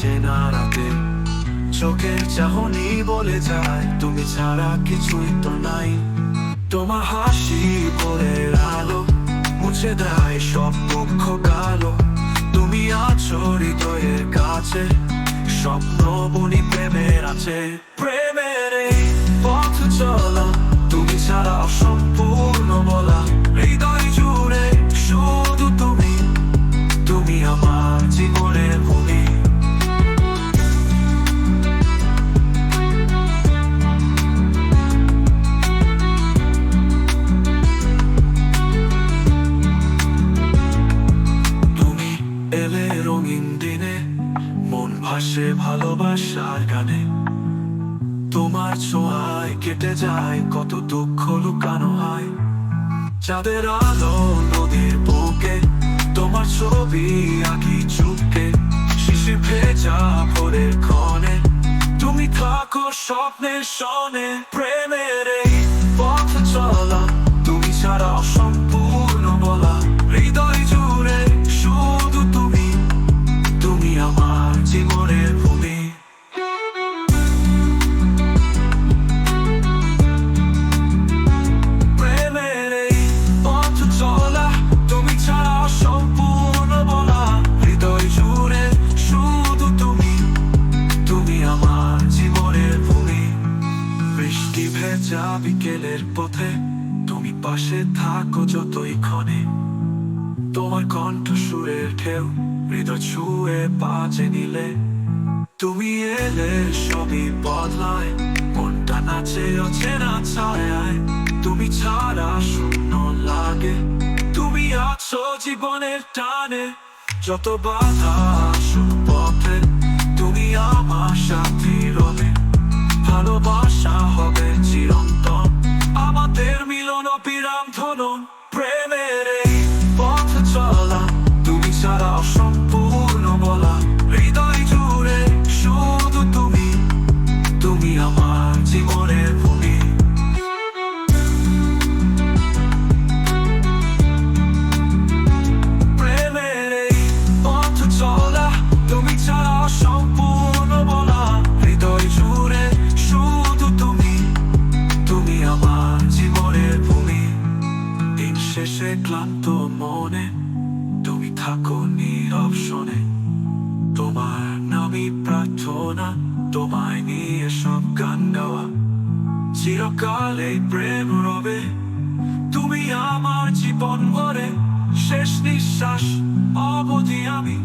অচেনা রাতে চোখের চাহনি বলে যায় তুমি ছাড়া কিছুই তো নাই। তোমার হাসি ভোরের আলো মুছে দেয় সব দুঃখ কালো। তুমি আছো হৃদয়ের কাছে, স্বপ্ন বুনি প্রেমের আছে। প্রেমের এই পথ চলা তুমি ছাড়া অসম্পূর্ণ বলা। হৃদয় জুড়ে শুধু তুমি, তুমি আমার জীবনের ভূমি। তুমি এলে রঙিন দিনে, মন ভাসে ভালোবাসার গানে। তোমার ছোঁয়ায় কেটে যায় কত দুঃখ লুকানো হয়। চাঁদের আলো নদীর বুকে, তোমার ছবি আঁকি চুপকে। শিশির ভেজা ভোরের ক্ষণে তুমি থাকো স্বপ্নের শনে। প্রেমের এই পথ চলা তুমি ছাড়া অসম্পূর্ণ বলা। হৃদয় জুড়ে শুধু তুমি, তুমি আমার জীবনের ভূমি। প্রেমের এই পথ চলা তুমি ছাড়া অসম্পূর্ণ বলা। হৃদয় জুড়ে শুধু তুমি, তুমি আমার জীবনের ভূমি। বৃষ্টি ভেজা বিকেলের পথে তুমি পাশে থাকো যতই ক্ষণে। তোমার কণ্ঠ সুরের ঢেউ হৃদয় ছুঁয়ে বাজে নিলে। তুমি এলে সবই বদলায়, মনটা নাচে অচেনা ছায়ায়। তুমি ছাড়া শূন্য লাগে, তুমি আছো জীবনের টানে। যত বাধা আসুক পথে তুমি আমার সাথী রবে। ভালোবাসা হবে চিরন্তন, আমাদের মিলন অবিরাম ধরন। প্রেমের এই পথ চলা তুমি ছাড়া অসম্পূর্ণ বলা। হৃদয় জুড়ে শুধু তুমি, তুমি আমার জীবনের ভূমি। প্রেমের এই পথ চলা তুমি ছাড়া অসম্পূর্ণ বলা। হৃদয় জুড়ে শুধু তুমি, তুমি আমার জীবনের ভূমি। দিন শেষে ক্লান্ত মনে তুমি থাকো নীরব শোনে। তোমার নামই প্রার্থনা, তোমায় নিয়ে সব গান গাওয়া। চিরকাল এই প্রেম রবে, তুমি আমার জীবন ভরে। শেষ নিঃশ্বাস অবধি আমি